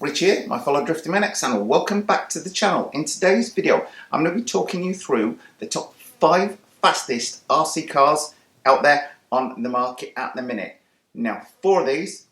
Rich here, my fellow Drifting Maniacs, and welcome back to the channel. In today's video, I'm going to be talking you through the top 5 fastest RC cars out there on the market at the minute. Now, 4 of these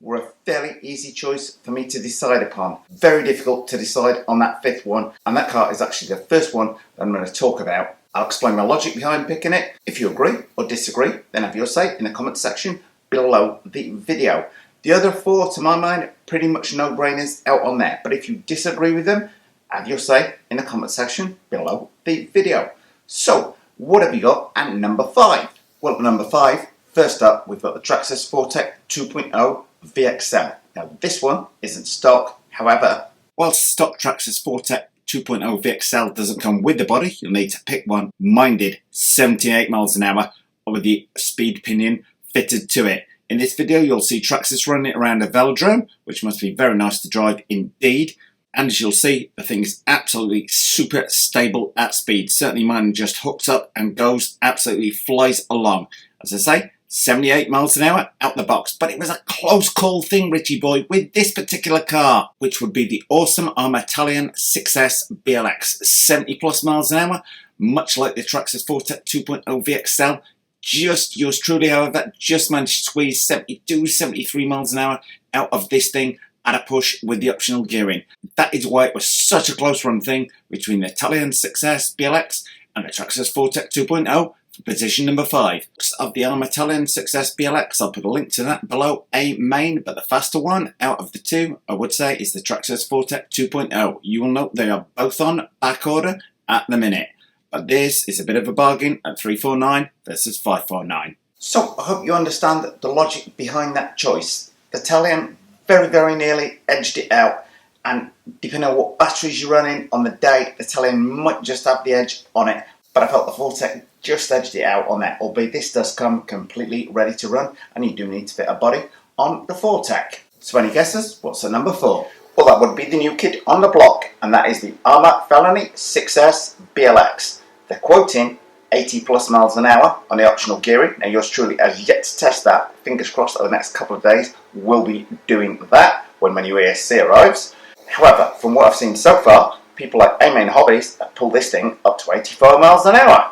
were a fairly easy choice for me to decide upon. Very difficult to decide on that 5th one, and that car is actually the first one that I'm going to talk about. I'll explain my logic behind picking it. If you agree or disagree, then have your say in the comment section below the video. The other 4, to my mind, pretty much no-brainers out on there. But if you disagree with them, have your say in the comment section below the video. So, what have you got at number 5? Well, at number 5, first up, we've got the Traxxas Fortec 2.0 VXL. Now, this one isn't stock. However, whilst stock Traxxas Fortec 2.0 VXL doesn't come with the body, you'll need to pick one minded 78 miles an hour with the speed pinion fitted to it. In this video, you'll see Traxxas running it around a velodrome, which must be very nice to drive indeed. And as you'll see, the thing is absolutely super stable at speed. Certainly mine just hooks up and goes, absolutely flies along. As I say, 78 miles an hour out the box. But it was a close call thing, Richie boy, with this particular car, which would be the awesome Arma Italian 6S BLX. 70 plus miles an hour, much like the Traxxas Fortec 2.0 VXL. Just yours truly, however, just managed to squeeze 72, 73 miles an hour out of this thing at a push with the optional gearing. That is why it was such a close run thing between the Italian 6S BLX and the Traxxas Fortec 2.0 for position number 5. Of the Arma Italian 6S BLX, I'll put a link to that below a main, but the faster one out of the 2, I would say, is the Traxxas Fortec 2.0. You will note they are both on back order at the minute. But this is a bit of a bargain at $349 versus $549. So I hope you understand the logic behind that choice. The Italian very nearly edged it out, and depending on what batteries you're running on the day, the Italian might just have the edge on it. But I felt the Fortec just edged it out on that, albeit this does come completely ready to run, and you do need to fit a body on the Fortec. So any guesses? What's the number 4? Well, that would be the new kid on the block, and that is the Arma Felony 6S BLX. They're quoting 80 plus miles an hour on the optional gearing. Now yours truly has yet to test that. Fingers crossed over the next couple of days we'll be doing that when my new ESC arrives. However, from what I've seen so far, people like A-Main Hobbies have pulled this thing up to 85 miles an hour.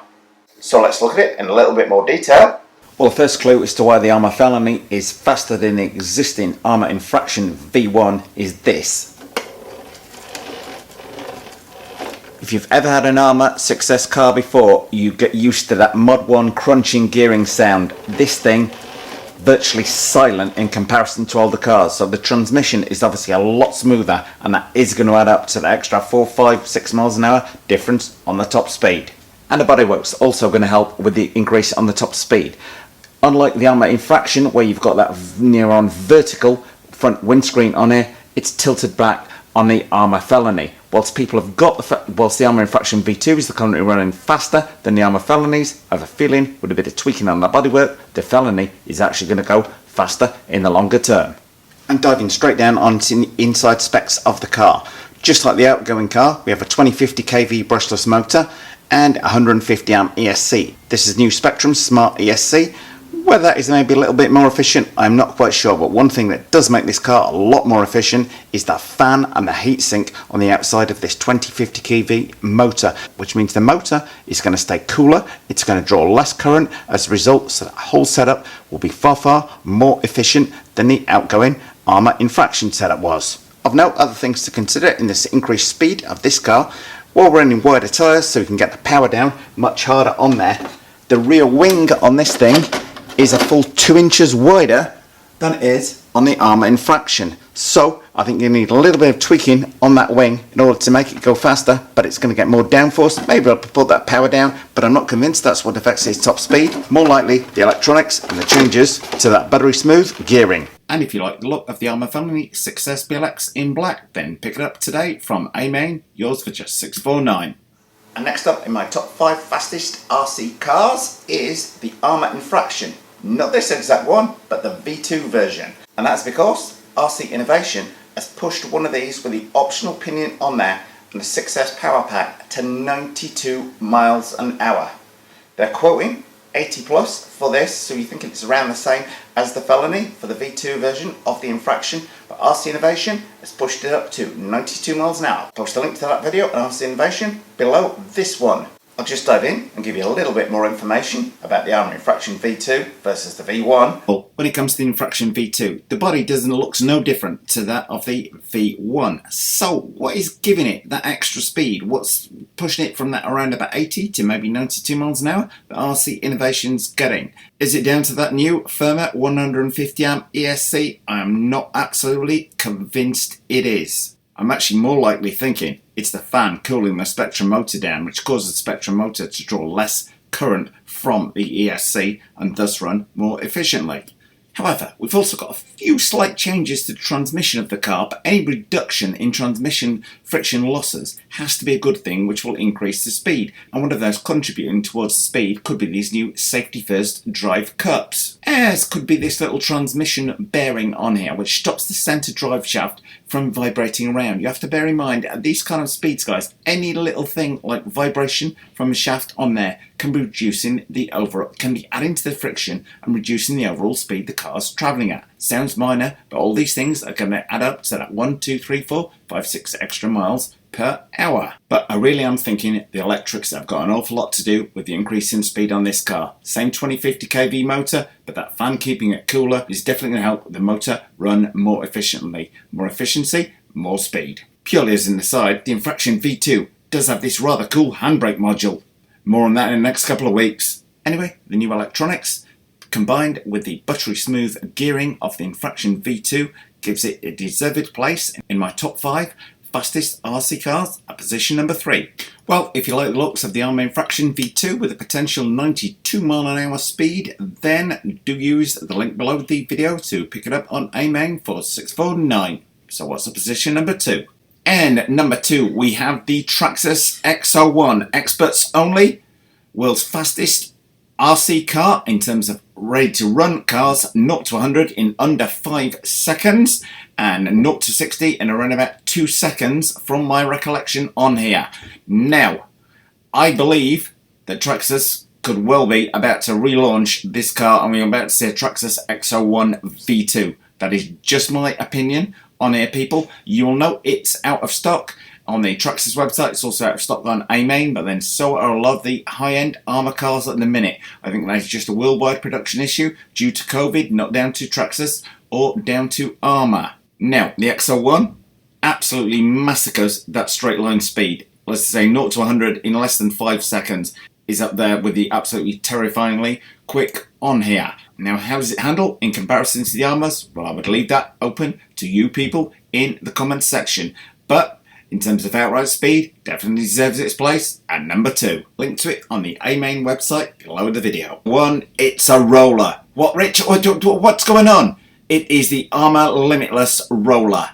So let's look at it in a little bit more detail. Well, the first clue as to why the Arma Felony is faster than the existing Arma Infraction V1 is this. If you've ever had an Arma 6S car before, you get used to that Mod 1 crunching gearing sound. This thing, virtually silent in comparison to older cars, so the transmission is obviously a lot smoother, and that is going to add up to the extra 4, 5, 6 miles an hour difference on the top speed. And the bodywork's also going to help with the increase on the top speed. Unlike the Arma Infraction, where you've got that near-on vertical front windscreen on here, it's tilted back on the Arma Felony. Whilst the Arma Infraction V2 is currently running faster than the Arma Felonies, I have a feeling with a bit of tweaking on the bodywork, the Felony is actually going to go faster in the longer term. And diving straight down onto the inside specs of the car. Just like the outgoing car, we have a 2050 kV brushless motor and 150 amp ESC. This is new Spectrum Smart ESC. Whether that is maybe a little bit more efficient, I'm not quite sure, but one thing that does make this car a lot more efficient is that fan and the heatsink on the outside of this 2050 kV motor, which means the motor is going to stay cooler, it's going to draw less current as a result, so that whole setup will be far more efficient than the outgoing Arma Infraction setup was. Of note, other things to consider in this increased speed of this car, while running wider tyres so we can get the power down much harder on there, the rear wing on this thing is a full 2 inches wider than it is on the Arma Infraction. So I think you need a little bit of tweaking on that wing in order to make it go faster, but it's going to get more downforce, maybe I'll put that power down, but I'm not convinced that's what affects its top speed. More likely the electronics and the changes to that buttery smooth gearing. And if you like the look of the Arma Felony 6S BLX in black, then pick it up today from A-Main, yours for just $649. And next up in my top 5 fastest RC cars is the Arma Infraction. Not this exact one, but the V2 version. And that's because RC Innovation has pushed one of these with the optional pinion on there and the 6S power pack to 92 miles an hour. They're quoting 80 plus for this, so you think it's around the same as the Felony for the V2 version of the Infraction, but RC Innovation has pushed it up to 92 miles an hour. Post a link to that video on RC Innovation below this one. I'll just dive in and give you a little bit more information about the Arma Infraction V2 versus the V1. Well, when it comes to the Infraction V2, the body looks no different to that of the V1. So what is giving it that extra speed? What's pushing it from that around about 80 to maybe 92 miles an hour that RC Innovation's getting? Is it down to that new firmer 150 amp ESC? I am not absolutely convinced it is. I'm actually more likely thinking it's the fan cooling the Spectrum motor down, which causes the Spectrum motor to draw less current from the ESC and thus run more efficiently. However, we've also got a few slight changes to the transmission of the car, but any reduction in transmission friction losses has to be a good thing, which will increase the speed. And one of those contributing towards the speed could be these new safety first drive cups. As could be this little transmission bearing on here, which stops the centre drive shaft from vibrating around. You have to bear in mind at these kind of speeds, guys, any little thing like vibration from a shaft on there can be adding to the friction and reducing the overall speed the car's travelling at. Sounds minor, but all these things are going to add up to that 1, 2, 3, 4, 5, 6 extra miles per hour. But I really am thinking the electrics have got an awful lot to do with the increase in speed on this car. Same 2050 kV motor, but that fan keeping it cooler is definitely going to help the motor run more efficiently. More efficiency, more speed. Purely as an aside, the Infraction V2 does have this rather cool handbrake module. More on that in the next couple of weeks. Anyway, the new electronics combined with the buttery smooth gearing of the Infraction V2 gives it a deserved place in my top 5 fastest RC cars at position number 3. Well, if you like the looks of the Arma Infraction V2 with a potential 92 mile an hour speed, then do use the link below the video to pick it up on AMain for $649. So what's the position number 2? And number 2, we have the Traxxas X01, experts only, world's fastest RC car in terms of ready to run cars, 0 to 100 in under 5 seconds and 0 to 60 in around about 2 seconds from my recollection on here. Now, I believe that Traxxas could well be about to relaunch this car and we're about to see a Traxxas X01 V2. That is just my opinion on here, people. You'll know it's out of stock on the Traxxas website. It's also out of stock on AMain, but then so are a lot of the high-end Arma cars at the minute. I think that's just a worldwide production issue due to COVID, not down to Traxxas or down to Arma. Now, the X01 absolutely massacres that straight line speed. Let's say 0 to 100 in less than 5 seconds is up there with the absolutely terrifyingly quick on here. Now, how does it handle in comparison to the Armas? Well, I would leave that open to you people in the comments section. But in terms of outright speed, definitely deserves its place at number 2. Link to it on the AMain website below the video. 1, it's a roller. What, Rich? What's going on? It is the Arma Limitless Roller.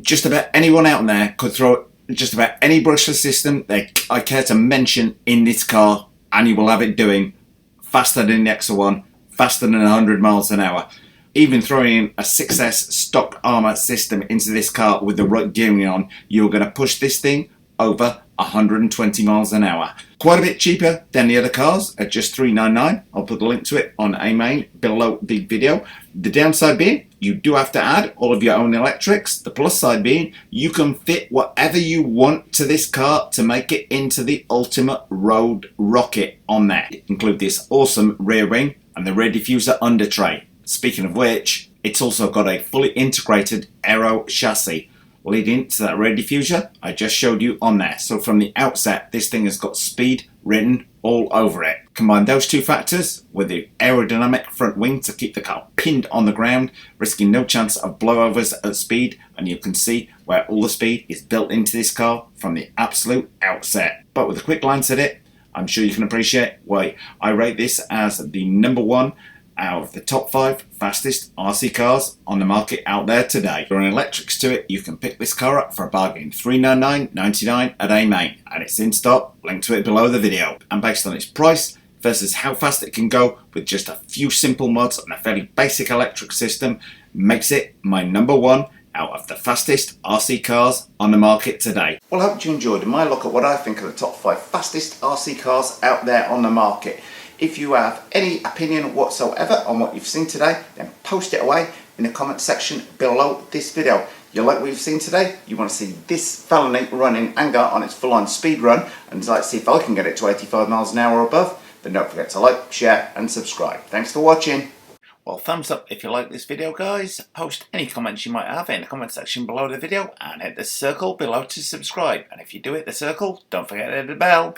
Just about anyone out there could throw just about any brushless system I care to mention in this car, and you will have it doing faster than the X01, faster than 100 miles an hour. Even throwing in a 6S stock Arma system into this car with the right gearing on, you're going to push this thing over 120 miles an hour. Quite a bit cheaper than the other cars at just $399. I'll put the link to it on AMain below the video. The downside being, you do have to add all of your own electrics. The plus side being, you can fit whatever you want to this car to make it into the ultimate road rocket on there. Include this awesome rear wing and the rear diffuser under tray. Speaking of which, it's also got a fully integrated aero chassis leading to that rear diffuser I just showed you on there. So from the outset, this thing has got speed written all over it. Combine those two factors with the aerodynamic front wing to keep the car pinned on the ground, risking no chance of blowovers at speed, and you can see where all the speed is built into this car from the absolute outset. But with a quick glance at it, I'm sure you can appreciate why I rate this as the number 1 out of the top 5 fastest RC cars on the market out there today. For an electrics to it, you can pick this car up for a bargain, $399.99 at AMain, and it's in stock, link to it below the video. And based on its price versus how fast it can go with just a few simple mods and a fairly basic electric system, makes it my number 1 out of the fastest RC cars on the market today. Well, I hope you enjoyed my look at what I think are the top 5 fastest RC cars out there on the market. If you have any opinion whatsoever on what you've seen today, then post it away in the comment section below this video. You like what you've seen today? You want to see this felony running anger on its full-on speed run, and you'd like to see if I can get it to 85 miles an hour or above, then don't forget to like, share and subscribe. Thanks for watching. Well, thumbs up if you like this video, guys. Post any comments you might have in the comment section below the video and hit the circle below to subscribe. And if you do hit the circle, don't forget to hit the bell.